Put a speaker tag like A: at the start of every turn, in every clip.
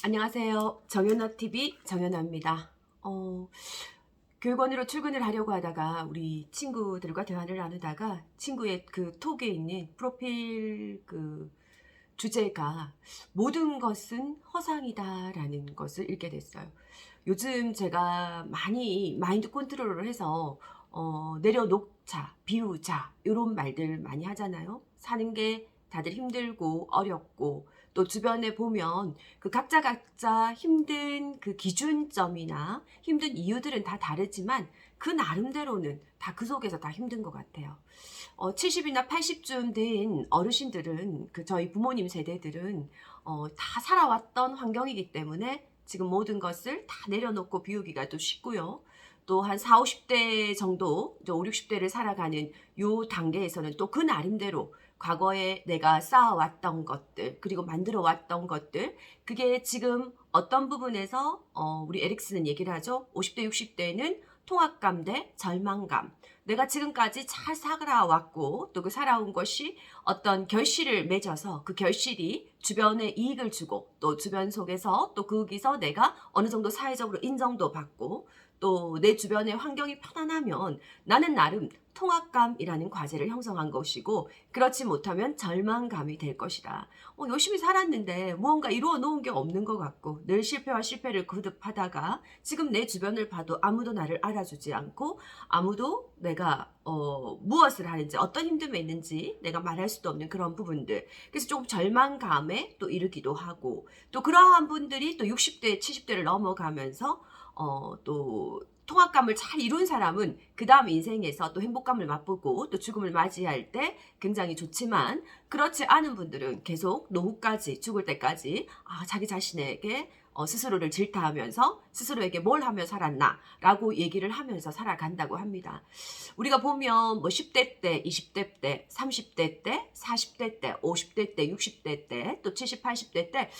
A: 안녕하세요. 정연아TV 정연아입니다. 교육원으로 출근을 하려고 하다가 우리 친구들과 대화를 나누다가 친구의 그 톡에 있는 프로필 그 주제가 모든 것은 허상이다라는 것을 읽게 됐어요. 요즘 제가 많이 마인드 컨트롤을 해서 내려놓자, 비우자 이런 말들 많이 하잖아요. 사는 게 다들 힘들고 어렵고 또 주변에 보면 그 각자 힘든 그 기준점이나 힘든 이유들은 다 다르지만 그 나름대로는 다 그 속에서 다 힘든 것 같아요. 70이나 80쯤 된 어르신들은 그 저희 부모님 세대들은 다 살아왔던 환경이기 때문에 지금 모든 것을 다 내려놓고 비우기가 또 쉽고요. 또 한 4, 50대 정도, 5, 60대를 살아가는 요 단계에서는 또 그 나름대로 과거에 내가 쌓아왔던 것들, 그리고 만들어 왔던 것들, 그게 지금 어떤 부분에서 우리 에릭스는 얘기를 하죠. 50대, 60대는 통합감 대 절망감. 내가 지금까지 잘 살아왔고 또 그 살아온 것이 어떤 결실을 맺어서 그 결실이 주변에 이익을 주고 또 주변 속에서 또 거기서 내가 어느 정도 사회적으로 인정도 받고 또 내 주변의 환경이 편안하면 나는 나름 통합감이라는 과제를 형성한 것이고 그렇지 못하면 절망감이 될 것이다. 열심히 살았는데 무언가 이루어 놓은 게 없는 것 같고 늘 실패와 실패를 거듭하다가 지금 내 주변을 봐도 아무도 나를 알아주지 않고 아무도 내가 무엇을 하는지 어떤 힘듦에 있는지 내가 말할 수도 없는 그런 부분들. 그래서 조금 절망감에 또 이르기도 하고 또 그러한 분들이 또 60대, 70대를 넘어가면서 또 통합감을 잘 이룬 사람은 그 다음 인생에서 또 행복감을 맛보고 또 죽음을 맞이할 때 굉장히 좋지만 그렇지 않은 분들은 계속 노후까지 죽을 때까지 자기 자신에게 스스로를 질타하면서 스스로에게 뭘 하며 살았나 라고 얘기를 하면서 살아간다고 합니다. 우리가 보면 뭐 10대 때, 20대 때, 30대 때, 40대 때, 50대 때, 60대 때, 또 70, 80대 때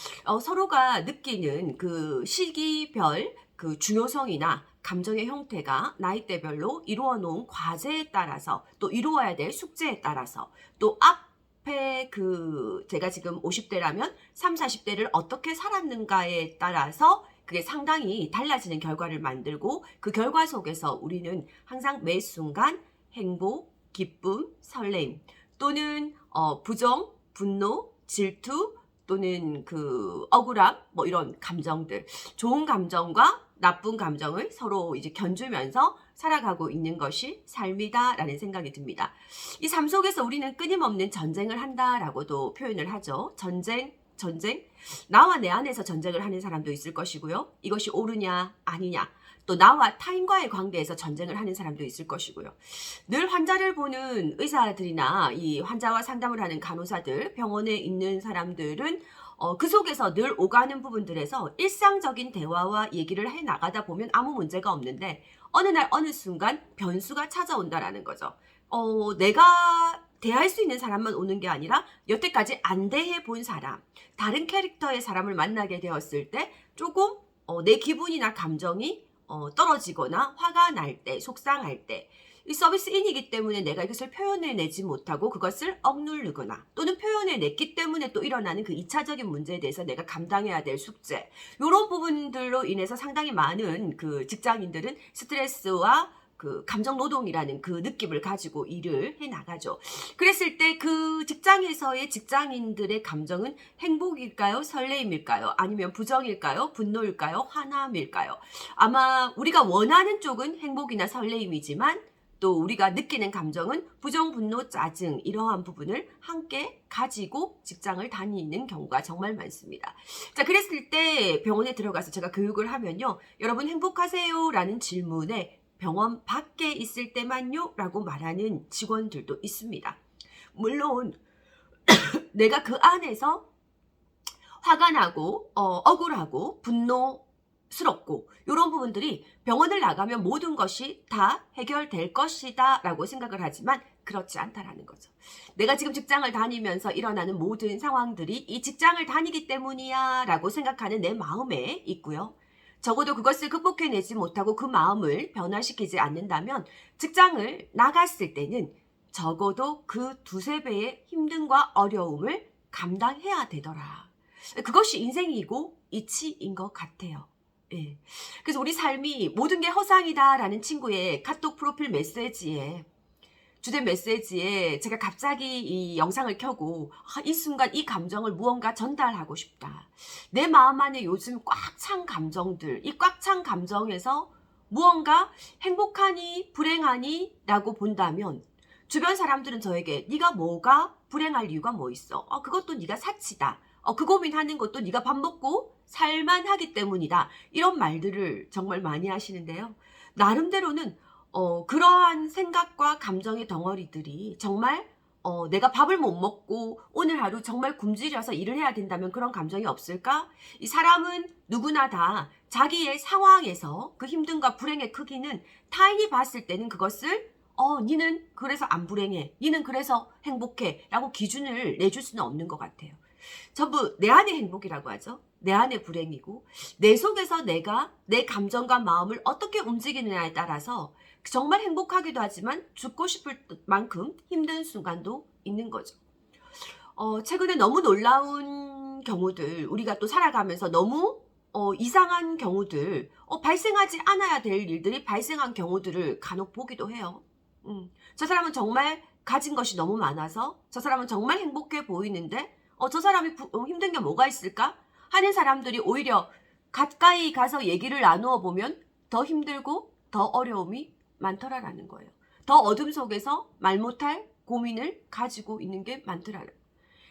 A: 서로가 느끼는 그 시기별 그 중요성이나 감정의 형태가 나이대별로 이루어 놓은 과제에 따라서 또 이루어야 될 숙제에 따라서 또 앞에 그 제가 지금 50대라면 3, 40대를 어떻게 살았는가에 따라서 그게 상당히 달라지는 결과를 만들고 그 결과 속에서 우리는 항상 매 순간 행복, 기쁨, 설렘 또는 부정, 분노, 질투 또는 그 억울함 뭐 이런 감정들 좋은 감정과 나쁜 감정을 서로 이제 견주면서 살아가고 있는 것이 삶이다라는 생각이 듭니다. 이 삶 속에서 우리는 끊임없는 전쟁을 한다라고도 표현을 하죠. 전쟁. 나와 내 안에서 전쟁을 하는 사람도 있을 것이고요. 이것이 옳으냐 아니냐. 또 나와 타인과의 관계에서 전쟁을 하는 사람도 있을 것이고요. 늘 환자를 보는 의사들이나 이 환자와 상담을 하는 간호사들, 병원에 있는 사람들은 그 속에서 늘 오가는 부분들에서 일상적인 대화와 얘기를 해 나가다 보면 아무 문제가 없는데 어느 날 어느 순간 변수가 찾아온다라는 거죠. 내가 대할 수 있는 사람만 오는 게 아니라 여태까지 안 대해 본 사람, 다른 캐릭터의 사람을 만나게 되었을 때 조금 내 기분이나 감정이 떨어지거나 화가 날 때, 속상할 때 이 서비스인이기 때문에 내가 이것을 표현해내지 못하고 그것을 억누르거나 또는 표현해냈기 때문에 또 일어나는 그 2차적인 문제에 대해서 내가 감당해야 될 숙제 이런 부분들로 인해서 상당히 많은 그 직장인들은 스트레스와 그 감정 노동이라는 그 느낌을 가지고 일을 해 나가죠. 그랬을 때 그 직장에서의 직장인들의 감정은 행복일까요? 설레임일까요? 아니면 부정일까요? 분노일까요? 화남일까요? 아마 우리가 원하는 쪽은 행복이나 설레임이지만 또 우리가 느끼는 감정은 부정, 분노, 짜증 이러한 부분을 함께 가지고 직장을 다니는 경우가 정말 많습니다. 자, 그랬을 때 병원에 들어가서 제가 교육을 하면요. 여러분 행복하세요? 라는 질문에 병원 밖에 있을 때만요? 라고 말하는 직원들도 있습니다. 물론 내가 그 안에서 화가 나고 억울하고 분노스럽고 이런 부분들이 병원을 나가면 모든 것이 다 해결될 것이다 라고 생각을 하지만 그렇지 않다라는 거죠. 내가 지금 직장을 다니면서 일어나는 모든 상황들이 이 직장을 다니기 때문이야 라고 생각하는 내 마음에 있고요. 적어도 그것을 극복해내지 못하고 그 마음을 변화시키지 않는다면 직장을 나갔을 때는 적어도 그 두세 배의 힘듦과 어려움을 감당해야 되더라. 그것이 인생이고 이치인 것 같아요. 예. 그래서 우리 삶이 모든 게 허상이다라는 친구의 카톡 프로필 메시지에 주된 메시지에 제가 갑자기 이 영상을 켜고 이 순간 이 감정을 무언가 전달하고 싶다. 내 마음 안에 요즘 꽉 찬 감정들, 이 꽉 찬 감정에서 무언가 행복하니 불행하니 라고 본다면 주변 사람들은 저에게 네가 뭐가 불행할 이유가 뭐 있어? 그것도 네가 사치다. 그 고민하는 것도 네가 밥 먹고 살만하기 때문이다. 이런 말들을 정말 많이 하시는데요. 나름대로는 그러한 생각과 감정의 덩어리들이 정말 내가 밥을 못 먹고 오늘 하루 정말 굶주려서 일을 해야 된다면 그런 감정이 없을까? 이 사람은 누구나 다 자기의 상황에서 그 힘듦과 불행의 크기는 타인이 봤을 때는 그것을 니는 그래서 안 불행해, 니는 그래서 행복해 라고 기준을 내줄 수는 없는 것 같아요. 전부 내 안의 행복이라고 하죠. 내 안의 불행이고 내 속에서 내가 내 감정과 마음을 어떻게 움직이느냐에 따라서 정말 행복하기도 하지만 죽고 싶을 만큼 힘든 순간도 있는 거죠. 최근에 너무 놀라운 경우들, 우리가 또 살아가면서 너무 이상한 경우들, 발생하지 않아야 될 일들이 발생한 경우들을 간혹 보기도 해요. 저 사람은 정말 가진 것이 너무 많아서 저 사람은 정말 행복해 보이는데 저 사람이 힘든 게 뭐가 있을까? 하는 사람들이 오히려 가까이 가서 얘기를 나누어 보면 더 힘들고 더 어려움이 많더라라는 거예요. 더 어둠 속에서 말 못할 고민을 가지고 있는 게 많더라라는 거예요.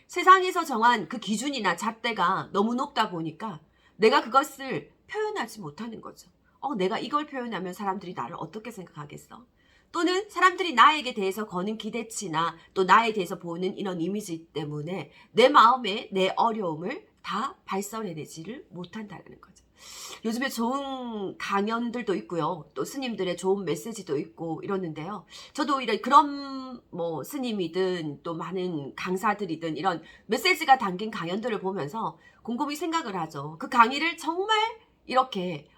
A: 세상에서 정한 그 기준이나 잣대가 너무 높다 보니까 내가 그것을 표현하지 못하는 거죠. 내가 이걸 표현하면 사람들이 나를 어떻게 생각하겠어? 또는 사람들이 나에게 대해서 거는 기대치나 또 나에 대해서 보는 이런 이미지 때문에 내 마음에 내 어려움을 다 발설해내지를 못한다는 거죠. 요즘에 좋은 강연들도 있고요. 또 스님들의 좋은 메시지도 있고 이러는데요. 저도 이런 그런 스님이든 또 많은 강사들이든 이런 메시지가 담긴 강연들을 보면서 곰곰이 생각을 하죠. 그 강의를 정말 이렇게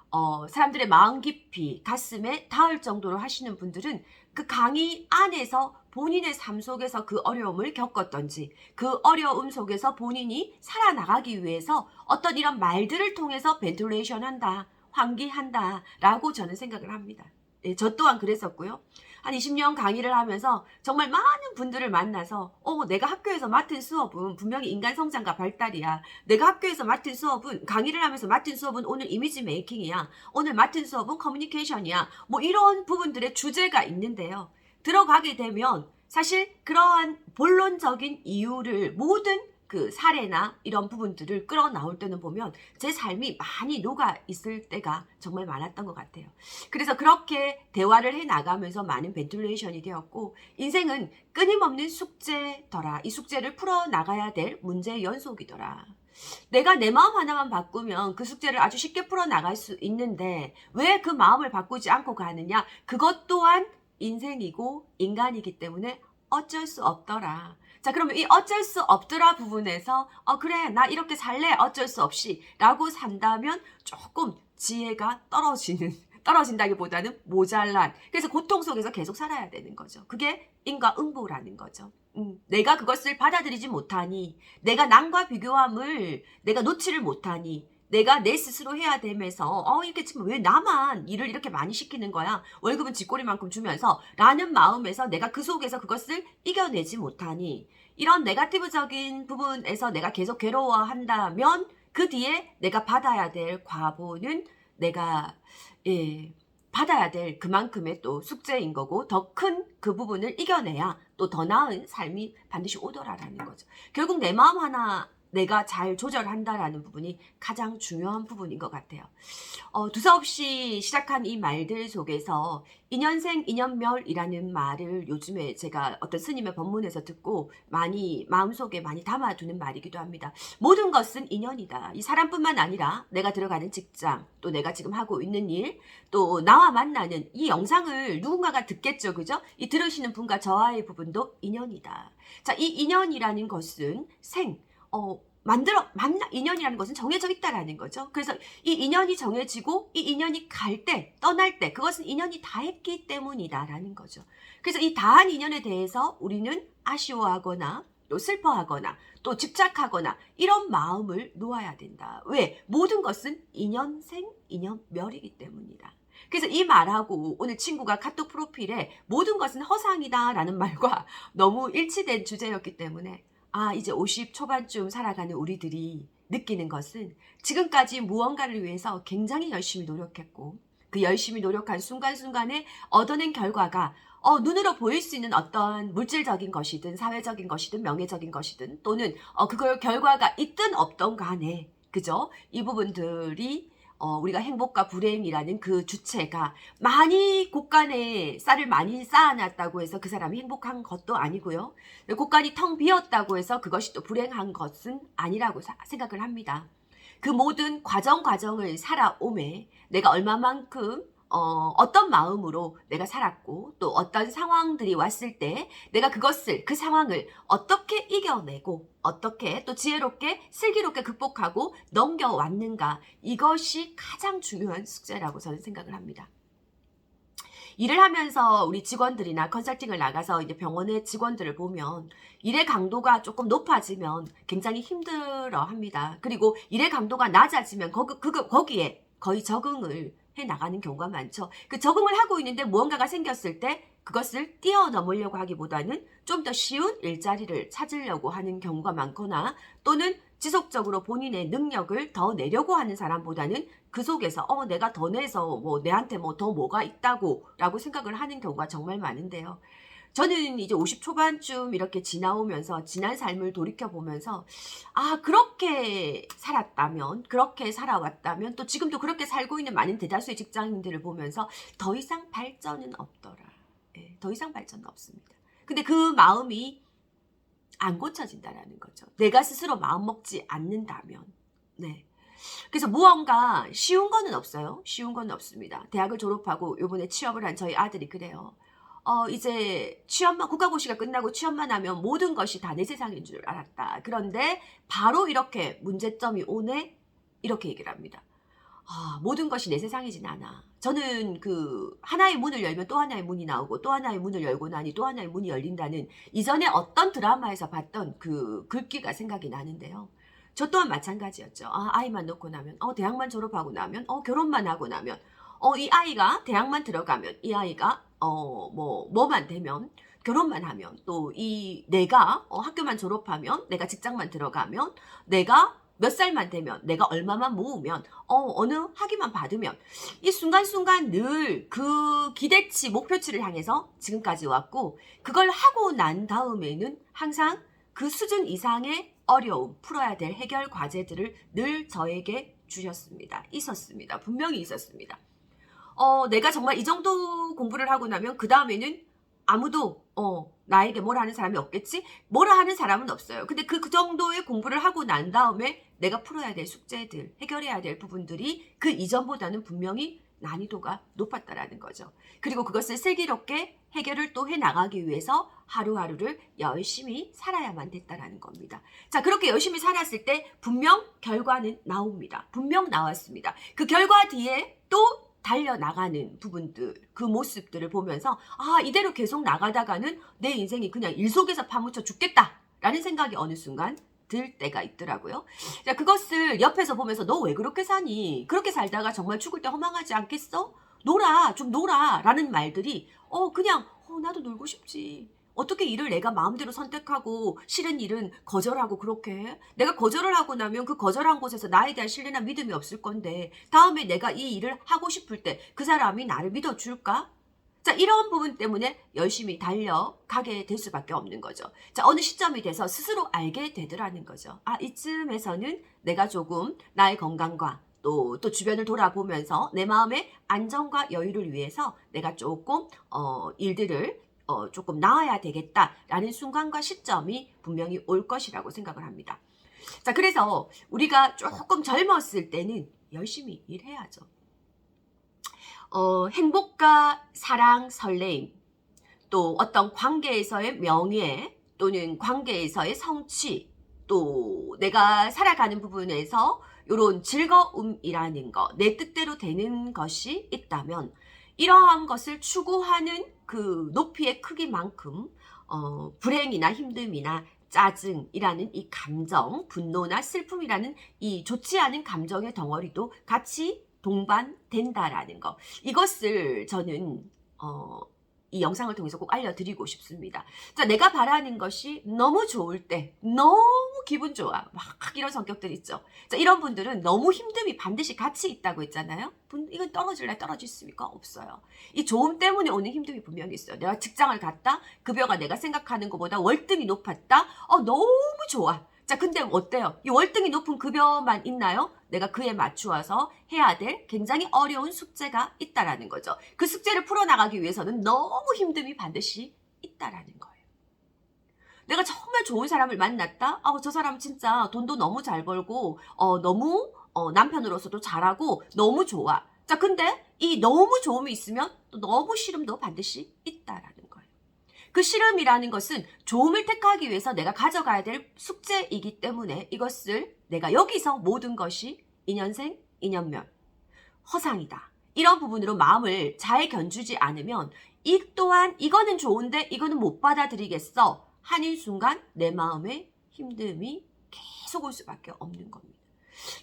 A: 사람들의 마음 깊이 가슴에 닿을 정도로 하시는 분들은 그 강의 안에서 본인의 삶 속에서 그 어려움을 겪었던지 그 어려움 속에서 본인이 살아나가기 위해서 어떤 이런 말들을 통해서 벤틸레이션 한다, 환기한다 라고 저는 생각을 합니다. 예, 저 또한 그랬었고요. 한 20년 강의를 하면서 정말 많은 분들을 만나서 내가 학교에서 맡은 수업은 분명히 인간 성장과 발달이야. 내가 학교에서 맡은 수업은 강의를 하면서 맡은 수업은 오늘 이미지 메이킹이야. 오늘 맡은 수업은 커뮤니케이션이야. 이런 부분들의 주제가 있는데요. 들어가게 되면 사실 그러한 본론적인 이유를 모든 그 사례나 이런 부분들을 끌어나올 때는 보면 제 삶이 많이 녹아 있을 때가 정말 많았던 것 같아요. 그래서 그렇게 대화를 해나가면서 많은 벤틸레이션이 되었고 인생은 끊임없는 숙제더라. 이 숙제를 풀어나가야 될 문제의 연속이더라. 내가 내 마음 하나만 바꾸면 그 숙제를 아주 쉽게 풀어나갈 수 있는데 왜 그 마음을 바꾸지 않고 가느냐? 그것 또한 인생이고 인간이기 때문에 어쩔 수 없더라. 자, 그러면 이 어쩔 수 없더라 부분에서 그래 나 이렇게 살래 어쩔 수 없이 라고 산다면 조금 지혜가 떨어진다기보다는 모자란, 그래서 고통 속에서 계속 살아야 되는 거죠. 그게 인과응보라는 거죠. 내가 그것을 받아들이지 못하니, 내가 남과 비교함을 내가 놓지를 못하니, 내가 내 스스로 해야 되면서 이렇게 지금 왜 나만 일을 이렇게 많이 시키는 거야? 월급은 쥐꼬리만큼 주면서 라는 마음에서 내가 그 속에서 그것을 이겨내지 못하니 이런 네거티브적인 부분에서 내가 계속 괴로워한다면 그 뒤에 내가 받아야 될 과보는 내가 받아야 될 그만큼의 또 숙제인 거고 더 큰 그 부분을 이겨내야 또 더 나은 삶이 반드시 오더라라는 거죠. 결국 내 마음 하나 내가 잘 조절한다라는 부분이 가장 중요한 부분인 것 같아요. 두서없이 시작한 이 말들 속에서 인연생 인연멸이라는 말을 요즘에 제가 어떤 스님의 법문에서 듣고 많이 마음속에 많이 담아두는 말이기도 합니다. 모든 것은 인연이다. 이 사람뿐만 아니라 내가 들어가는 직장, 또 내가 지금 하고 있는 일, 또 나와 만나는 이 영상을 누군가가 듣겠죠. 그죠? 이 들으시는 분과 저와의 부분도 인연이다. 자, 이 인연이라는 것은 인연이라는 것은 정해져 있다라는 거죠. 그래서 이 인연이 정해지고 이 인연이 갈 때, 떠날 때 그것은 인연이 다했기 때문이다라는 거죠. 그래서 이 다한 인연에 대해서 우리는 아쉬워하거나 또 슬퍼하거나 또 집착하거나 이런 마음을 놓아야 된다. 왜? 모든 것은 인연생, 인연멸이기 때문이다. 그래서 이 말하고 오늘 친구가 카톡 프로필에 모든 것은 허상이다 라는 말과 너무 일치된 주제였기 때문에 이제 50 초반쯤 살아가는 우리들이 느끼는 것은 지금까지 무언가를 위해서 굉장히 열심히 노력했고 그 열심히 노력한 순간순간에 얻어낸 결과가 눈으로 보일 수 있는 어떤 물질적인 것이든 사회적인 것이든 명예적인 것이든 또는 그걸 결과가 있든 없든 간에 그죠? 이 부분들이 우리가 행복과 불행이라는 그 주체가 많이 곳간에 쌀을 많이 쌓아놨다고 해서 그 사람이 행복한 것도 아니고요. 곳간이 텅 비었다고 해서 그것이 또 불행한 것은 아니라고 생각을 합니다. 그 모든 과정을 살아오매 내가 얼마만큼 어떤 마음으로 내가 살았고 또 어떤 상황들이 왔을 때 내가 그 상황을 어떻게 이겨내고 어떻게 또 지혜롭게 슬기롭게 극복하고 넘겨왔는가 이것이 가장 중요한 숙제라고 저는 생각을 합니다. 일을 하면서 우리 직원들이나 컨설팅을 나가서 이제 병원의 직원들을 보면 일의 강도가 조금 높아지면 굉장히 힘들어 합니다. 그리고 일의 강도가 낮아지면 거기에 거의 적응을 해 나가는 경우가 많죠. 그 적응을 하고 있는데 무언가가 생겼을 때 그것을 뛰어넘으려고 하기보다는 좀 더 쉬운 일자리를 찾으려고 하는 경우가 많거나 또는 지속적으로 본인의 능력을 더 내려고 하는 사람보다는 그 속에서 내가 더 내서 뭐 내한테 뭐 더 뭐가 있다고 라고 생각을 하는 경우가 정말 많은데요. 저는 이제 50 초반쯤 이렇게 지나오면서 지난 삶을 돌이켜보면서 그렇게 살았다면 그렇게 살아왔다면 또 지금도 그렇게 살고 있는 많은 대다수의 직장인들을 보면서 더 이상 발전은 없더라. 더 이상 발전은 없습니다. 근데 그 마음이 안 고쳐진다라는 거죠. 내가 스스로 마음 먹지 않는다면. 네. 그래서 무언가 쉬운 거는 없어요. 쉬운 건 없습니다. 대학을 졸업하고 요번에 취업을 한 저희 아들이 그래요. 이제 국가고시가 끝나고 취업만 하면 모든 것이 다 내 세상인 줄 알았다. 그런데 바로 이렇게 문제점이 오네? 이렇게 얘기를 합니다. 모든 것이 내 세상이진 않아. 저는 그 하나의 문을 열면 또 하나의 문이 나오고 또 하나의 문을 열고 나니 또 하나의 문이 열린다는 이전에 어떤 드라마에서 봤던 그 글귀가 생각이 나는데요. 저 또한 마찬가지였죠. 아이만 놓고 나면, 대학만 졸업하고 나면, 결혼만 하고 나면, 이 아이가 대학만 들어가면, 이 아이가, 뭐만 되면, 결혼만 하면, 또 내가 학교만 졸업하면, 내가 직장만 들어가면, 내가 몇 살만 되면, 내가 얼마만 모으면, 어느 학위만 받으면, 이 순간순간 늘 그 기대치, 목표치를 향해서 지금까지 왔고, 그걸 하고 난 다음에는 항상 그 수준 이상의 어려움, 풀어야 될 해결 과제들을 늘 저에게 주셨습니다. 있었습니다. 분명히 있었습니다. 내가 정말 이 정도 공부를 하고 나면 그 다음에는 아무도 나에게 뭐라 하는 사람이 없겠지? 뭐라 하는 사람은 없어요. 근데 그 정도의 공부를 하고 난 다음에 내가 풀어야 될 숙제들, 해결해야 될 부분들이 그 이전보다는 분명히 난이도가 높았다라는 거죠. 그리고 그것을 슬기롭게 해결을 또 해나가기 위해서 하루하루를 열심히 살아야만 됐다라는 겁니다. 자, 그렇게 열심히 살았을 때 분명 결과는 나옵니다. 분명 나왔습니다. 그 결과 뒤에 또 달려나가는 부분들, 그 모습들을 보면서 이대로 계속 나가다가는 내 인생이 그냥 일 속에서 파묻혀 죽겠다라는 생각이 어느 순간 들 때가 있더라고요. 자, 그것을 옆에서 보면서 너 왜 그렇게 사니? 그렇게 살다가 정말 죽을 때 허망하지 않겠어? 좀 놀아 라는 말들이 그냥 나도 놀고 싶지. 어떻게 일을 내가 마음대로 선택하고 싫은 일은 거절하고 그렇게 해? 내가 거절을 하고 나면 그 거절한 곳에서 나에 대한 신뢰나 믿음이 없을 건데 다음에 내가 이 일을 하고 싶을 때 그 사람이 나를 믿어줄까? 자, 이런 부분 때문에 열심히 달려가게 될 수밖에 없는 거죠. 자, 어느 시점이 돼서 스스로 알게 되더라는 거죠. 이쯤에서는 내가 조금 나의 건강과 또 주변을 돌아보면서 내 마음의 안정과 여유를 위해서 내가 조금 일들을 조금 나아야 되겠다라는 순간과 시점이 분명히 올 것이라고 생각을 합니다. 자, 그래서 우리가 조금 젊었을 때는 열심히 일해야죠. 행복과 사랑, 설레임, 또 어떤 관계에서의 명예 또는 관계에서의 성취, 또 내가 살아가는 부분에서 이런 즐거움이라는 거, 내 뜻대로 되는 것이 있다면 이러한 것을 추구하는 그 높이의 크기만큼 불행이나 힘듦이나 짜증이라는 이 감정, 분노나 슬픔이라는 이 좋지 않은 감정의 덩어리도 같이 동반된다라는 거. 이것을 저는 이 영상을 통해서 꼭 알려드리고 싶습니다. 자, 내가 바라는 것이 너무 좋을 때, 너무 기분 좋아. 막 이런 성격들 있죠. 자, 이런 분들은 너무 힘듦이 반드시 같이 있다고 했잖아요. 이건 떨어질래 떨어질 수가 없어요. 이 좋음 때문에 오는 힘듦이 분명히 있어요. 내가 직장을 갔다, 급여가 내가 생각하는 것보다 월등히 높았다. 너무 좋아. 자, 근데 어때요? 이 월등히 높은 급여만 있나요? 내가 그에 맞추어서 해야 될 굉장히 어려운 숙제가 있다라는 거죠. 그 숙제를 풀어나가기 위해서는 너무 힘듦이 반드시 있다라는 거예요. 내가 정말 좋은 사람을 만났다? 저 사람 진짜 돈도 너무 잘 벌고, 너무 남편으로서도 잘하고 너무 좋아. 자, 근데 이 너무 좋음이 있으면 또 너무 싫음도 반드시 있다라는 거예요. 그 싫음이라는 것은 좋음을 택하기 위해서 내가 가져가야 될 숙제이기 때문에 이것을 내가 여기서 모든 것이 인연생, 인연멸, 허상이다. 이런 부분으로 마음을 잘 견주지 않으면 이 또한 이거는 좋은데 이거는 못 받아들이겠어 하는 순간 내 마음에 힘듦이 계속 올 수밖에 없는 겁니다.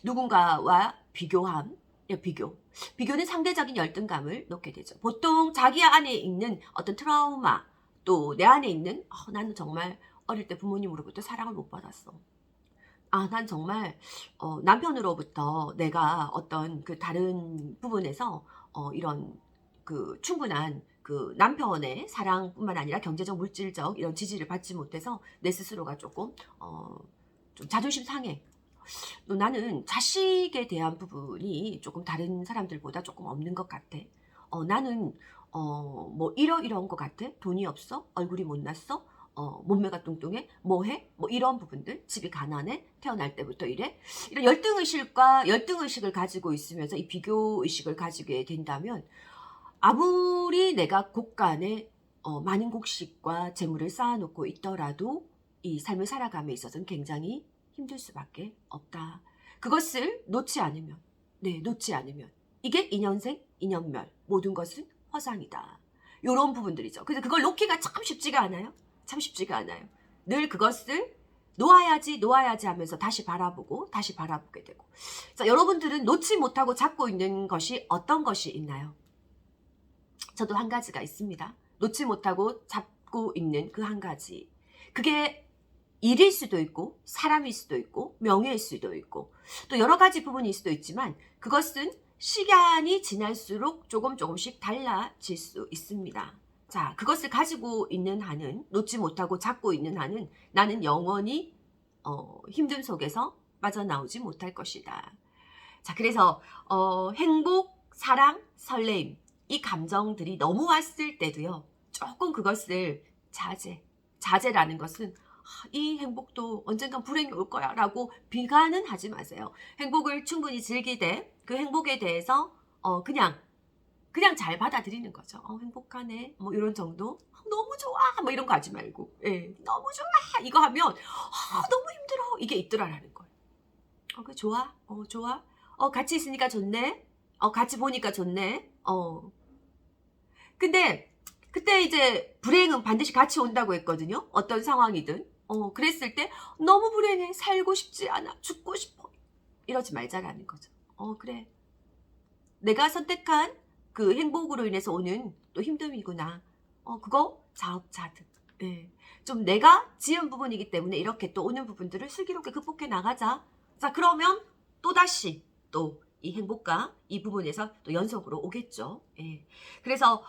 A: 누군가와 비교함, 비교는 상대적인 열등감을 놓게 되죠. 보통 자기 안에 있는 어떤 트라우마, 또 내 안에 있는 나는 정말 어릴 때 부모님으로부터 사랑을 못 받았어. 난 정말 남편으로부터 내가 어떤 그 다른 부분에서 이런 그 충분한 그 남편의 사랑뿐만 아니라 경제적, 물질적 이런 지지를 받지 못해서 내 스스로가 조금 좀 자존심 상해. 또 나는 자식에 대한 부분이 조금 다른 사람들보다 조금 없는 것 같아. 나는 뭐 이런 것 같아. 돈이 없어? 얼굴이 못났어? 몸매가 뚱뚱해? 뭐해? 뭐 이런 부분들. 집이 가난해? 태어날 때부터 이래? 이런 열등의식을 가지고 있으면서 이 비교의식을 가지게 된다면 아무리 내가 곳간에 많은 곡식과 재물을 쌓아놓고 있더라도 이 삶을 살아감에 있어서는 굉장히 힘들 수밖에 없다. 그것을 놓지 않으면 이게 인연생, 인연멸, 모든 것은 허상이다. 이런 부분들이죠. 그래서 그걸 놓기가 참 쉽지가 않아요. 참 쉽지가 않아요. 늘 그것을 놓아야지 하면서 다시 바라보게 되고. 자, 여러분들은 놓지 못하고 잡고 있는 것이 어떤 것이 있나요? 저도 한 가지가 있습니다. 놓지 못하고 잡고 있는 그 한 가지. 그게 일일 수도 있고 사람일 수도 있고 명예일 수도 있고 또 여러 가지 부분일 수도 있지만 그것은 시간이 지날수록 조금씩 달라질 수 있습니다. 자, 그것을 가지고 있는 한은, 놓지 못하고 잡고 있는 한은 나는 영원히 힘듦 속에서 빠져나오지 못할 것이다. 자, 그래서 행복, 사랑, 설레임 이 감정들이 넘어왔을 때도요. 조금 그것을 자제라는 것은 이 행복도 언젠간 불행이 올 거야 라고 비관은 하지 마세요. 행복을 충분히 즐기되 그 행복에 대해서 그냥 잘 받아들이는 거죠. 행복하네 뭐 이런 정도. 너무 좋아 뭐 이런 거 하지 말고 너무 좋아 이거 하면 너무 힘들어 이게 있더라라는 거예요. 그 좋아 좋아 같이 있으니까 좋네 같이 보니까 좋네 근데 그때 이제 불행은 반드시 같이 온다고 했거든요. 어떤 상황이든. 그랬을 때 너무 불행해. 살고 싶지 않아. 죽고 싶어. 이러지 말자라는 거죠. 그래. 내가 선택한 그 행복으로 인해서 오는 또 힘듦이구나. 그거 자업자득. 예. 좀 내가 지은 부분이기 때문에 이렇게 또 오는 부분들을 슬기롭게 극복해 나가자. 자, 그러면 또다시 또 이 행복과 이 부분에서 또 연속으로 오겠죠. 예. 그래서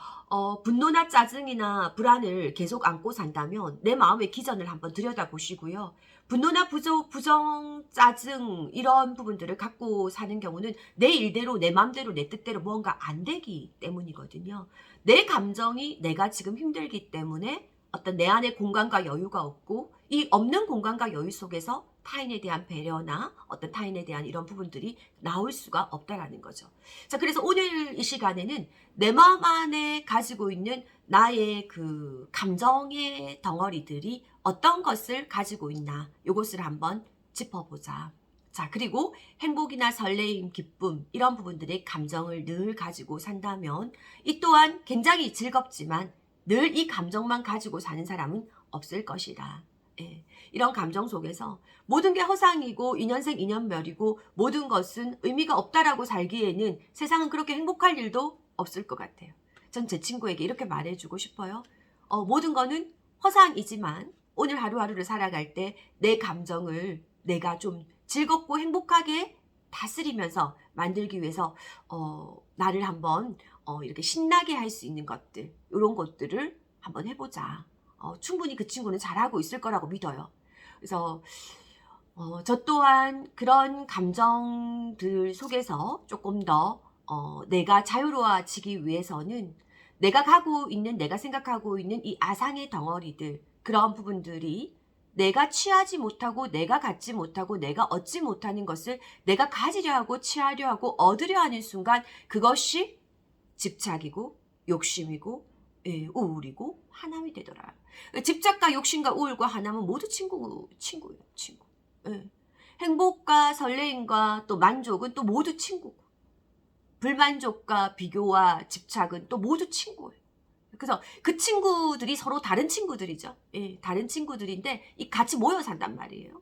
A: 분노나 짜증이나 불안을 계속 안고 산다면 내 마음의 기전을 한번 들여다보시고요. 분노나 부정, 짜증 이런 부분들을 갖고 사는 경우는 내 일대로 내 마음대로 내 뜻대로 무언가 안 되기 때문이거든요. 내 감정이 내가 지금 힘들기 때문에 어떤 내 안에 공간과 여유가 없고 이 없는 공간과 여유 속에서 타인에 대한 배려나 어떤 타인에 대한 이런 부분들이 나올 수가 없다라는 거죠. 자, 그래서 오늘 이 시간에는 내 마음 안에 가지고 있는 나의 그 감정의 덩어리들이 어떤 것을 가지고 있나 이것을 한번 짚어보자. 자, 그리고 행복이나 설레임, 기쁨 이런 부분들의 감정을 늘 가지고 산다면 이 또한 굉장히 즐겁지만 늘 이 감정만 가지고 사는 사람은 없을 것이다. 예. 이런 감정 속에서 모든 게 허상이고 인연생 인연멸이고 모든 것은 의미가 없다라고 살기에는 세상은 그렇게 행복할 일도 없을 것 같아요. 전 제 친구에게 이렇게 말해주고 싶어요. 모든 거는 허상이지만 오늘 하루하루를 살아갈 때 내 감정을 내가 좀 즐겁고 행복하게 다스리면서 만들기 위해서 나를 한번 이렇게 신나게 할 수 있는 것들, 이런 것들을 한번 해보자. 충분히 그 친구는 잘하고 있을 거라고 믿어요. 그래서 저 또한 그런 감정들 속에서 조금 더 내가 자유로워지기 위해서는 내가 가고 있는, 내가 생각하고 있는 이 아상의 덩어리들, 그런 부분들이 내가 취하지 못하고 내가 갖지 못하고 내가 얻지 못하는 것을 내가 가지려 하고 취하려 하고 얻으려 하는 순간 그것이 집착이고 욕심이고 우울이고 하남이 되더라. 집착과 욕심과 우울과 하남은 모두 친구예요. 친구. 예. 행복과 설레임과 또 만족은 또 모두 친구고, 불만족과 비교와 집착은 또 모두 친구예요. 그래서 그 친구들이 서로 다른 친구들이죠. 예, 다른 친구들인데 같이 모여 산단 말이에요.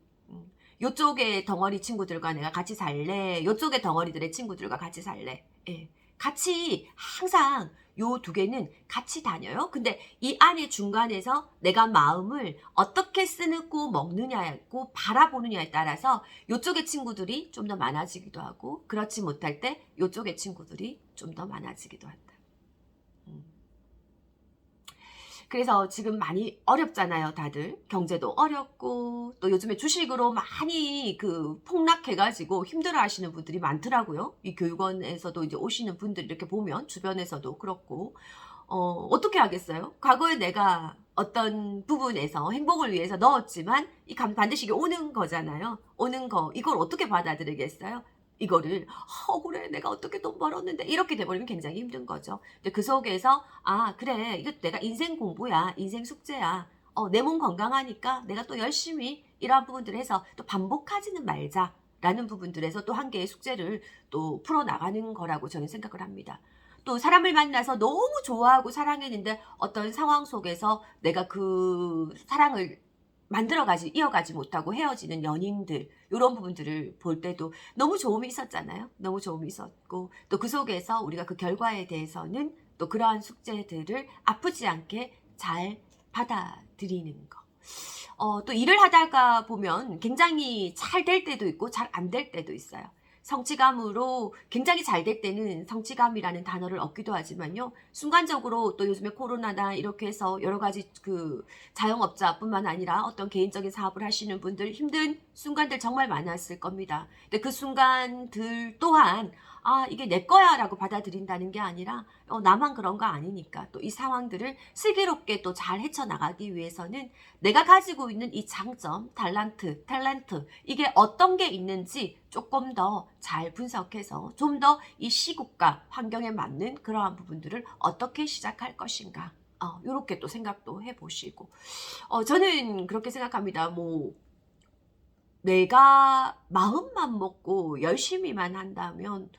A: 요쪽의 덩어리 친구들과 내가 같이 살래. 요쪽의 덩어리들의 친구들과 같이 살래. 예, 같이 항상 요 두 개는 같이 다녀요. 근데 이 안에 중간에서 내가 마음을 어떻게 쓰고 먹느냐고 바라보느냐에 따라서 요쪽의 친구들이 좀 더 많아지기도 하고, 그렇지 못할 때 요쪽의 친구들이 좀 더 많아지기도 한다. 그래서 지금 많이 어렵잖아요, 다들. 경제도 어렵고, 또 요즘에 주식으로 많이 폭락해가지고 힘들어 하시는 분들이 많더라고요. 이 교육원에서도 이제 오시는 분들 이렇게 보면, 주변에서도 그렇고, 어떻게 하겠어요? 과거에 내가 어떤 부분에서 행복을 위해서 넣었지만, 반드시 이게 오는 거잖아요. 오는 거, 이걸 어떻게 받아들이겠어요? 이거를 억울해, 내가 어떻게 돈 벌었는데, 이렇게 돼버리면 굉장히 힘든 거죠. 근데 그 속에서 그래, 이거 내가 인생 공부야, 인생 숙제야, 내 몸 건강하니까 내가 또 열심히 이러한 부분들을 해서 또 반복하지는 말자 라는 부분들에서 또 한 개의 숙제를 또 풀어나가는 거라고 저는 생각을 합니다. 또 사람을 만나서 너무 좋아하고 사랑했는데 어떤 상황 속에서 내가 그 사랑을 이어가지 못하고 헤어지는 연인들, 이런 부분들을 볼 때도 너무 좋음이 있었잖아요. 너무 좋음이 있었고, 또 그 속에서 우리가 그 결과에 대해서는 또 그러한 숙제들을 아프지 않게 잘 받아들이는 거. 또 일을 하다가 보면 굉장히 잘 될 때도 있고 잘 안 될 때도 있어요. 성취감으로 굉장히 잘 될 때는 성취감이라는 단어를 얻기도 하지만요. 순간적으로 또 요즘에 코로나나 이렇게 해서 여러 가지 자영업자뿐만 아니라 어떤 개인적인 사업을 하시는 분들 힘든 순간들 정말 많았을 겁니다. 근데 그 순간들 또한 이게 내 거야 라고 받아들인다는 게 아니라 나만 그런 거 아니니까 또 이 상황들을 슬기롭게 또 잘 헤쳐나가기 위해서는 내가 가지고 있는 이 장점, 탤런트 이게 어떤 게 있는지 조금 더 잘 분석해서 좀 더 이 시국과 환경에 맞는 그러한 부분들을 어떻게 시작할 것인가, 이렇게 또 생각도 해보시고, 저는 그렇게 생각합니다. 내가 마음만 먹고 열심히만 한다면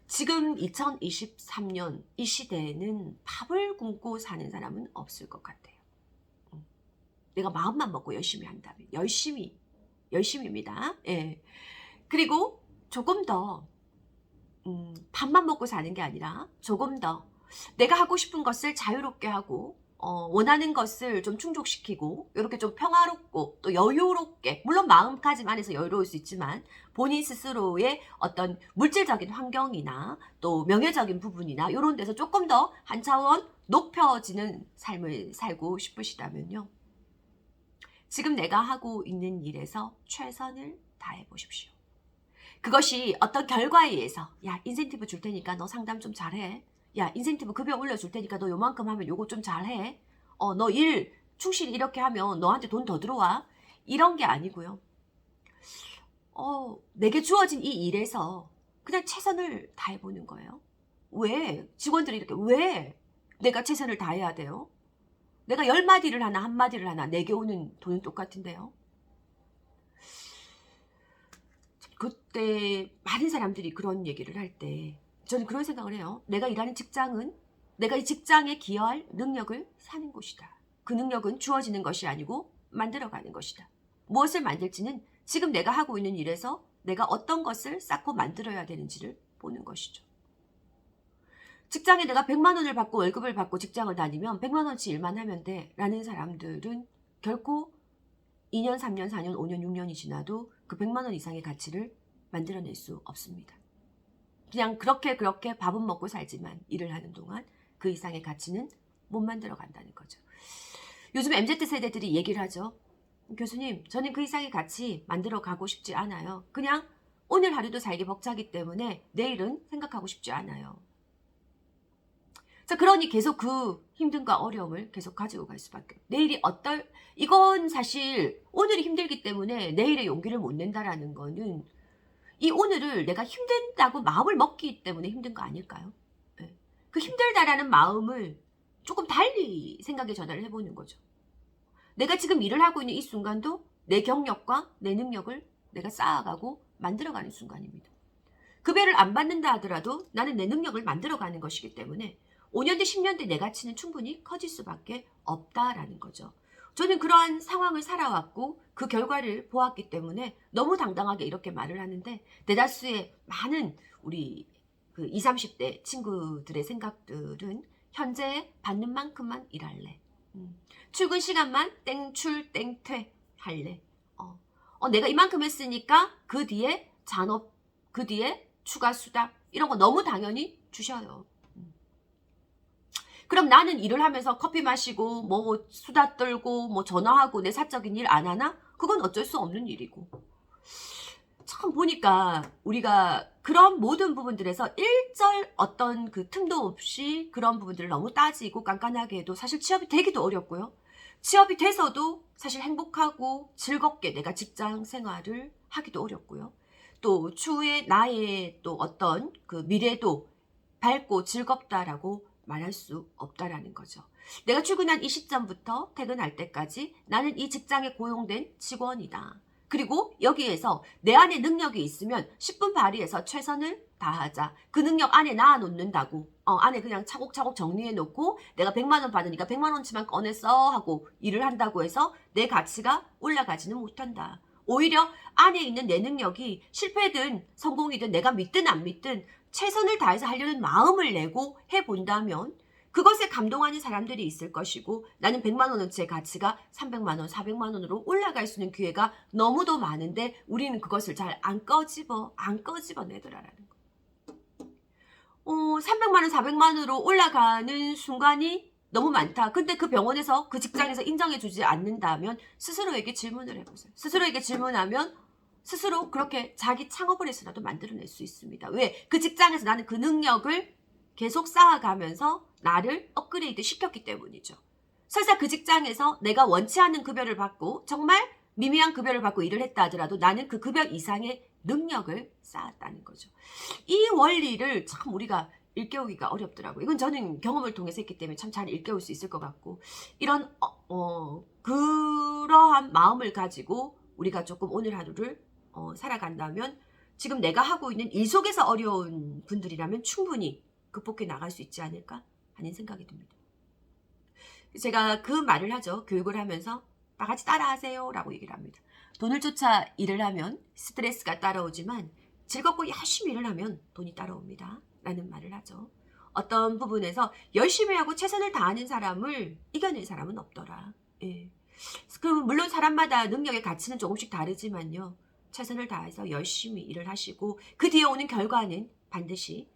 A: 지금 2023년 이 시대에는 밥을 굶고 사는 사람은 없을 것 같아요. 내가 마음만 먹고 열심히 한다면. 열심입니다. 예. 그리고 조금 더 밥만 먹고 사는 게 아니라 조금 더 내가 하고 싶은 것을 자유롭게 하고 원하는 것을 좀 충족시키고 이렇게 좀 평화롭고 또 여유롭게, 물론 마음가짐 안에서 여유로울 수 있지만 본인 스스로의 어떤 물질적인 환경이나 또 명예적인 부분이나 이런 데서 조금 더 한 차원 높여지는 삶을 살고 싶으시다면요, 지금 내가 하고 있는 일에서 최선을 다해 보십시오. 그것이 어떤 결과에 의해서 야, 인센티브 줄 테니까 너 상담 좀 잘해. 야, 인센티브 급여 올려줄 테니까 너 요만큼 하면 요거 좀 잘해. 너 일 충실히 이렇게 하면 너한테 돈 더 들어와. 이런 게 아니고요. 내게 주어진 이 일에서 그냥 최선을 다해보는 거예요. 왜? 직원들이 이렇게 왜 내가 최선을 다해야 돼요? 내가 10마디를 하나 1마디를 하나 내게 오는 돈은 똑같은데요. 그때 많은 사람들이 그런 얘기를 할 때 저는 그런 생각을 해요. 내가 일하는 직장은 내가 이 직장에 기여할 능력을 사는 곳이다. 그 능력은 주어지는 것이 아니고 만들어가는 것이다. 무엇을 만들지는 지금 내가 하고 있는 일에서 내가 어떤 것을 쌓고 만들어야 되는지를 보는 것이죠. 직장에 내가 100만 원을 받고 월급을 받고 직장을 다니면 100만 원치 일만 하면 돼 라는 사람들은 결코 2년, 3년, 4년, 5년, 6년이 지나도 그 100만 원 이상의 가치를 만들어낼 수 없습니다. 그냥 그렇게 밥은 먹고 살지만 일을 하는 동안 그 이상의 가치는 못 만들어 간다는 거죠. 요즘 MZ세대들이 얘기를 하죠. 교수님, 저는 그 이상의 가치 만들어 가고 싶지 않아요. 그냥 오늘 하루도 살기 벅차기 때문에 내일은 생각하고 싶지 않아요. 자, 그러니 계속 그 힘듦과 어려움을 계속 가지고 갈 수밖에. 내일이 이건 사실 오늘이 힘들기 때문에 내일의 용기를 못 낸다라는 거는 이 오늘을 내가 힘든다고 마음을 먹기 때문에 힘든 거 아닐까요? 네. 그 힘들다라는 마음을 조금 달리 생각에 전환을 해보는 거죠. 내가 지금 일을 하고 있는 이 순간도 내 경력과 내 능력을 내가 쌓아가고 만들어가는 순간입니다. 급여를 안 받는다 하더라도 나는 내 능력을 만들어가는 것이기 때문에 5년 뒤 10년 뒤 내 가치는 충분히 커질 수밖에 없다라는 거죠. 저는 그러한 상황을 살아왔고 그 결과를 보았기 때문에 너무 당당하게 이렇게 말을 하는데 대다수의 많은 우리 그 20, 30대 친구들의 생각들은 현재 받는 만큼만 일할래. 출근 시간만 땡출 땡퇴 할래. 내가 이만큼 했으니까 그 뒤에 잔업, 그 뒤에 추가 수당 이런 거 너무 당연히 주셔요. 그럼 나는 일을 하면서 커피 마시고 뭐 수다 떨고 뭐 전화하고 내 사적인 일 안 하나? 그건 어쩔 수 없는 일이고. 참 보니까 우리가 그런 모든 부분들에서 일절 어떤 그 틈도 없이 그런 부분들을 너무 따지고 깐깐하게 해도 사실 취업이 되기도 어렵고요. 취업이 돼서도 사실 행복하고 즐겁게 내가 직장 생활을 하기도 어렵고요. 또 추후에 나의 또 어떤 그 미래도 밝고 즐겁다라고 말할 수 없다라는 거죠. 내가 출근한 이 시점부터 퇴근할 때까지 나는 이 직장에 고용된 직원이다. 그리고 여기에서 내 안에 능력이 있으면 10분 발휘해서 최선을 다하자. 그 능력 안에 낳아놓는다고. 안에 그냥 차곡차곡 정리해놓고 내가 100만 원 받으니까 100만 원치만 꺼냈어 하고 일을 한다고 해서 내 가치가 올라가지는 못한다. 오히려 안에 있는 내 능력이 실패든 성공이든 내가 믿든 안 믿든 최선을 다해서 하려는 마음을 내고 해본다면 그것에 감동하는 사람들이 있을 것이고 나는 100만 원어치의 가치가 300만 원, 400만 원으로 올라갈 수 있는 기회가 너무도 많은데 우리는 그것을 잘 안 꺼집어내더라라는 거. 300만 원, 400만 원으로 올라가는 순간이 너무 많다. 근데 그 병원에서 그 직장에서 인정해주지 않는다면 스스로에게 질문을 해보세요. 스스로에게 질문하면 스스로 그렇게 자기 창업을 해서라도 만들어낼 수 있습니다. 왜? 그 직장에서 나는 그 능력을 계속 쌓아가면서 나를 업그레이드 시켰기 때문이죠. 설사 그 직장에서 내가 원치 않는 급여를 받고 정말 미미한 급여를 받고 일을 했다 하더라도 나는 그 급여 이상의 능력을 쌓았다는 거죠. 이 원리를 참 우리가 일깨우기가 어렵더라고요. 이건 저는 경험을 통해서 했기 때문에 참 잘 일깨울 수 있을 것 같고 이런 그러한 마음을 가지고 우리가 조금 오늘 하루를 살아간다면 지금 내가 하고 있는 일 속에서 어려운 분들이라면 충분히 극복해 나갈 수 있지 않을까 하는 생각이 듭니다. 제가 그 말을 하죠. 교육을 하면서 다 같이 따라하세요 라고 얘기를 합니다. 돈을 쫓아 일을 하면 스트레스가 따라오지만 즐겁고 열심히 일을 하면 돈이 따라옵니다 라는 말을 하죠. 어떤 부분에서 열심히 하고 최선을 다하는 사람을 이겨낼 사람은 없더라. 예. 물론 사람마다 능력의 가치는 조금씩 다르지만요. 최선을 다해서 열심히 일을 하시고 그 뒤에 오는 결과는 반드시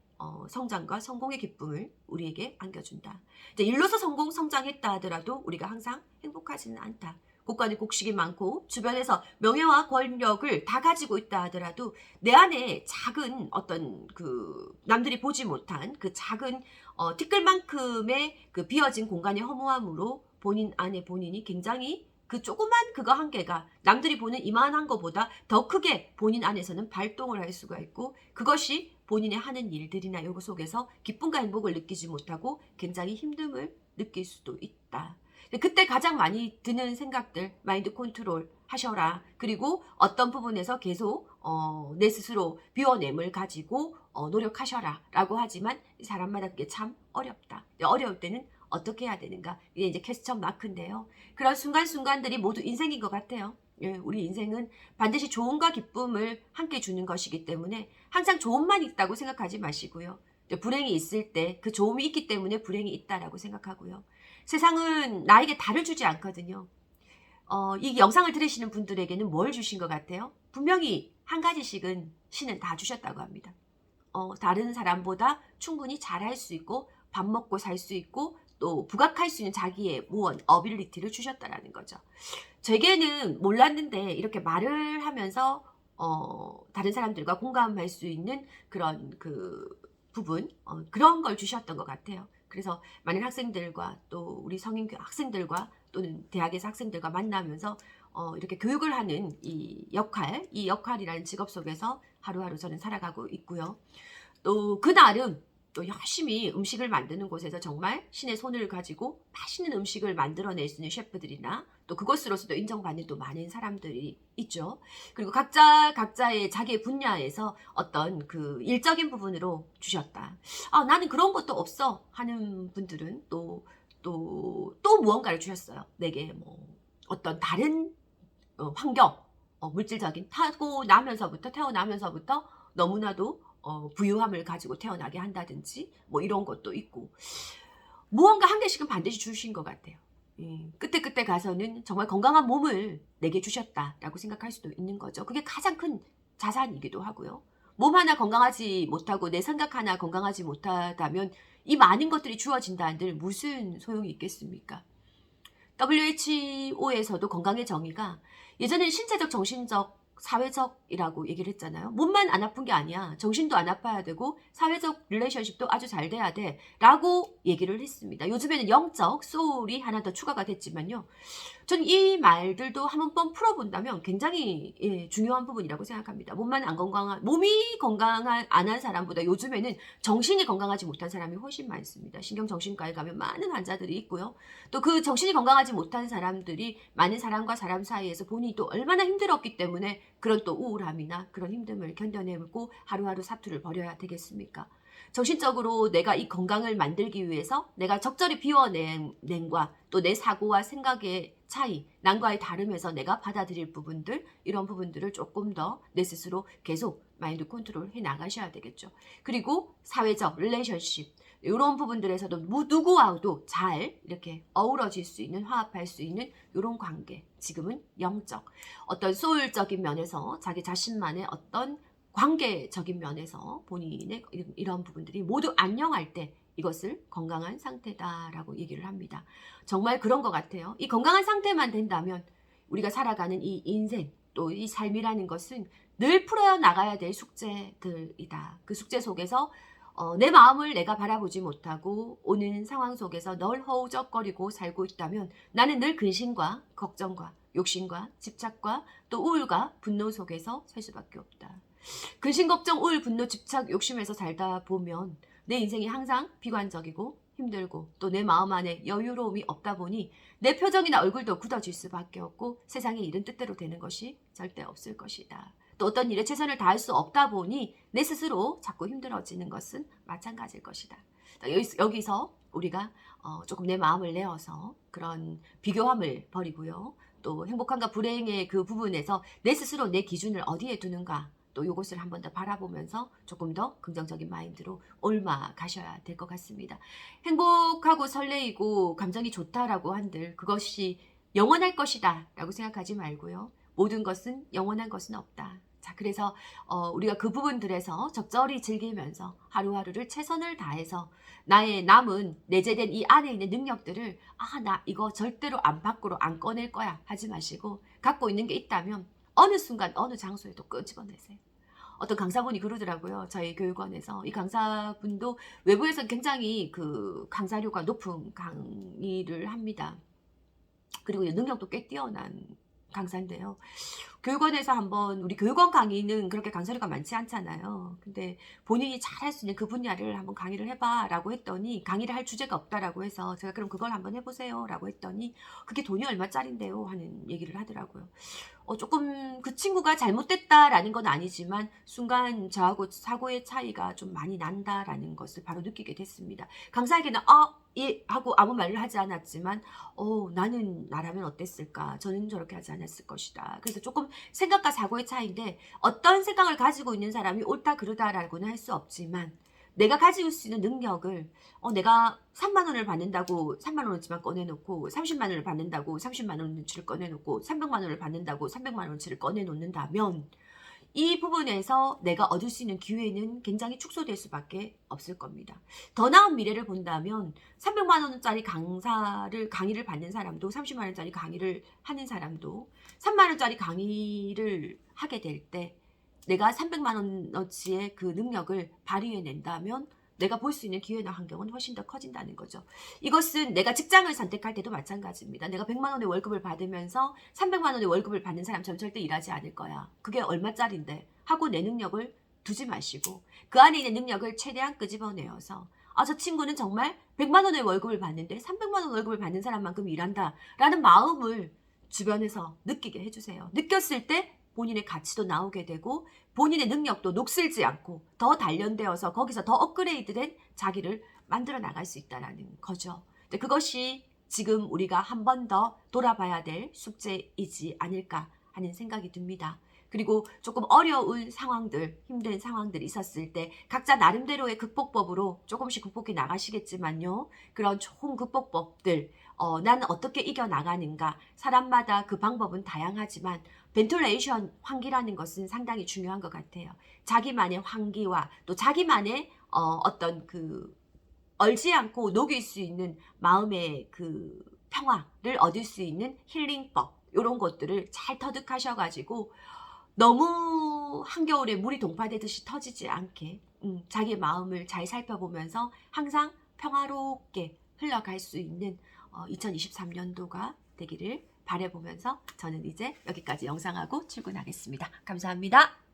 A: 성장과 성공의 기쁨을 우리에게 안겨준다. 일로서 성장했다 하더라도 우리가 항상 행복하지는 않다. 국가는 곡식이 많고 주변에서 명예와 권력을 다 가지고 있다 하더라도 내 안에 작은 어떤 그 남들이 보지 못한 그 작은 티끌만큼의 그 비어진 공간의 허무함으로 본인 안에 본인이 굉장히 그 조그만 그거 한 개가 남들이 보는 이만한 것보다 더 크게 본인 안에서는 발동을 할 수가 있고 그것이 본인의 하는 일들이나 요거 속에서 기쁨과 행복을 느끼지 못하고 굉장히 힘듦을 느낄 수도 있다. 그때 가장 많이 드는 생각들 마인드 컨트롤 하셔라. 그리고 어떤 부분에서 계속 내 스스로 비워냄을 가지고 노력하셔라 라고 하지만 사람마다 그게 참 어렵다. 어려울 때는 어떻게 해야 되는가? 이게 이제 퀘스천 마크인데요. 그런 순간순간들이 모두 인생인 것 같아요. 예, 우리 인생은 반드시 좋음과 기쁨을 함께 주는 것이기 때문에 항상 좋음만 있다고 생각하지 마시고요. 불행이 있을 때 그 좋음이 있기 때문에 불행이 있다라고 생각하고요. 세상은 나에게 달을 주지 않거든요. 이 영상을 들으시는 분들에게는 뭘 주신 것 같아요? 분명히 한 가지씩은 신은 다 주셨다고 합니다. 다른 사람보다 충분히 잘할 수 있고 밥 먹고 살 수 있고 또 부각할 수 있는 자기의 무언, 어빌리티를 주셨다라는 거죠. 제게는 몰랐는데 이렇게 말을 하면서 다른 사람들과 공감할 수 있는 그런 그 부분, 그런 걸 주셨던 것 같아요. 그래서 많은 학생들과 또 우리 성인 학생들과 또는 대학에서 학생들과 만나면서 이렇게 교육을 하는 이 역할이라는 직업 속에서 하루하루 저는 살아가고 있고요. 또 그날은 또 열심히 음식을 만드는 곳에서 정말 신의 손을 가지고 맛있는 음식을 만들어낼 수 있는 셰프들이나 또 그것으로서도 인정받는 또 많은 사람들이 있죠. 그리고 각자의 자기의 분야에서 어떤 그 일적인 부분으로 주셨다. 나는 그런 것도 없어 하는 분들은 또 무언가를 주셨어요. 내게 뭐 어떤 다른 환경, 물질적인 태어나면서부터 너무나도 부유함을 가지고 태어나게 한다든지 뭐 이런 것도 있고 무언가 한 개씩은 반드시 주신 것 같아요. 그때 가서는 정말 건강한 몸을 내게 주셨다라고 생각할 수도 있는 거죠. 그게 가장 큰 자산이기도 하고요. 몸 하나 건강하지 못하고 내 생각 하나 건강하지 못하다면 이 많은 것들이 주어진다 한들 무슨 소용이 있겠습니까? WHO에서도 건강의 정의가 예전에는 신체적, 정신적, 사회적이라고 얘기를 했잖아요. 몸만 안 아픈 게 아니야. 정신도 안 아파야 되고 사회적 릴레이션십도 아주 잘 돼야 돼. 라고 얘기를 했습니다. 요즘에는 영적, 소울이 하나 더 추가가 됐지만요. 전 이 말들도 한번 풀어본다면 굉장히 중요한 부분이라고 생각합니다. 몸이 건강한 안 한 사람보다 요즘에는 정신이 건강하지 못한 사람이 훨씬 많습니다. 신경정신과에 가면 많은 환자들이 있고요. 또 그 정신이 건강하지 못한 사람들이 많은 사람과 사람 사이에서 본인이 또 얼마나 힘들었기 때문에 그런 또 우울함이나 그런 힘듦을 견뎌내고 하루하루 사투를 벌여야 되겠습니까? 정신적으로 내가 이 건강을 만들기 위해서 내가 적절히 비워낸과 또 내 사고와 생각의 차이, 남과의 다름에서 내가 받아들일 부분들, 이런 부분들을 조금 더 내 스스로 계속 마인드 컨트롤 해 나가셔야 되겠죠. 그리고 사회적, 릴레이션십, 이런 부분들에서도 누구와도 잘 이렇게 어우러질 수 있는, 화합할 수 있는 이런 관계. 지금은 영적, 어떤 소울적인 면에서 자기 자신만의 어떤 관계적인 면에서 본인의 이런 부분들이 모두 안녕할 때 이것을 건강한 상태다라고 얘기를 합니다. 정말 그런 것 같아요. 이 건강한 상태만 된다면 우리가 살아가는 이 인생 또 이 삶이라는 것은 늘 풀어 나가야 될 숙제들이다. 그 숙제 속에서 내 마음을 내가 바라보지 못하고 오는 상황 속에서 널 허우적거리고 살고 있다면 나는 늘 근심과 걱정과 욕심과 집착과 또 우울과 분노 속에서 살 수밖에 없다. 근심, 걱정, 우울, 분노, 집착, 욕심에서 살다 보면 내 인생이 항상 비관적이고 힘들고 또 내 마음 안에 여유로움이 없다 보니 내 표정이나 얼굴도 굳어질 수밖에 없고 세상의 일은 뜻대로 되는 것이 절대 없을 것이다. 또 어떤 일에 최선을 다할 수 없다 보니 내 스스로 자꾸 힘들어지는 것은 마찬가지일 것이다. 여기서 우리가 조금 내 마음을 내어서 그런 비교함을 버리고요. 또 행복함과 불행의 그 부분에서 내 스스로 내 기준을 어디에 두는가 또 이것을 한 번 더 바라보면서 조금 더 긍정적인 마인드로 옮아가셔야 될 것 같습니다. 행복하고 설레이고 감정이 좋다라고 한들 그것이 영원할 것이다 라고 생각하지 말고요. 모든 것은 영원한 것은 없다. 자, 그래서 우리가 그 부분들에서 적절히 즐기면서 하루하루를 최선을 다해서 나의 남은 내재된 이 안에 있는 능력들을 나 이거 절대로 밖으로 안 꺼낼 거야 하지 마시고 갖고 있는 게 있다면 어느 순간 어느 장소에도 끄집어내세요. 어떤 강사분이 그러더라고요. 저희 교육원에서. 이 강사분도 외부에서 굉장히 그 강사료가 높은 강의를 합니다. 그리고 능력도 꽤 뛰어난 강사인데요. 교육원에서 한번 우리 교육원 강의는 그렇게 강사료가 많지 않잖아요. 근데 본인이 잘할 수 있는 그 분야를 한번 강의를 해봐라고 했더니 강의를 할 주제가 없다라고 해서 제가 그럼 그걸 한번 해보세요라고 했더니 그게 돈이 얼마짜린데요 하는 얘기를 하더라고요. 조금 그 친구가 잘못됐다라는 건 아니지만 순간 저하고 사고의 차이가 좀 많이 난다라는 것을 바로 느끼게 됐습니다. 강사에게는 예 하고 아무 말을 하지 않았지만 나는 나라면 어땠을까? 저는 저렇게 하지 않았을 것이다. 그래서 조금 생각과 사고의 차이인데 어떤 생각을 가지고 있는 사람이 옳다 그르다라고는 할 수 없지만 내가 가지고 수 있는 능력을 내가 3만 원을 받는다고 3만 원어치만 꺼내놓고 30만 원을 받는다고 30만 원어치를 꺼내놓고 300만 원을 받는다고 300만 원어치를 꺼내놓는다면 이 부분에서 내가 얻을 수 있는 기회는 굉장히 축소될 수밖에 없을 겁니다. 더 나은 미래를 본다면 300만 원짜리 강의를 받는 사람도 30만 원짜리 강의를 하는 사람도 3만 원짜리 강의를 하게 될 때 내가 300만 원어치의 그 능력을 발휘해낸다면 내가 볼 수 있는 기회나 환경은 훨씬 더 커진다는 거죠. 이것은 내가 직장을 선택할 때도 마찬가지입니다. 내가 100만 원의 월급을 받으면서 300만 원의 월급을 받는 사람처럼 절대 일하지 않을 거야. 그게 얼마짜린데 하고 내 능력을 두지 마시고 그 안에 있는 능력을 최대한 끄집어내어서 저 친구는 정말 100만 원의 월급을 받는데 300만 원 월급을 받는 사람만큼 일한다 라는 마음을 주변에서 느끼게 해주세요. 느꼈을 때 본인의 가치도 나오게 되고 본인의 능력도 녹슬지 않고 더 단련되어서 거기서 더 업그레이드된 자기를 만들어 나갈 수 있다는 거죠. 그것이 지금 우리가 한 번 더 돌아봐야 될 숙제이지 않을까 하는 생각이 듭니다. 그리고 조금 어려운 상황들, 힘든 상황들이 있었을 때 각자 나름대로의 극복법으로 조금씩 극복해 나가시겠지만요. 그런 좋은 극복법들, 나는 어떻게 이겨나가는가. 사람마다 그 방법은 다양하지만 벤틸레이션 환기라는 것은 상당히 중요한 것 같아요. 자기만의 환기와 또 자기만의 어떤 그 얼지 않고 녹일 수 있는 마음의 그 평화를 얻을 수 있는 힐링법 이런 것들을 잘 터득하셔가지고 너무 한겨울에 물이 동파되듯이 터지지 않게 자기의 마음을 잘 살펴보면서 항상 평화롭게 흘러갈 수 있는 2023년도가 되기를 바라보면서 저는 이제 여기까지 영상하고 출근하겠습니다. 감사합니다.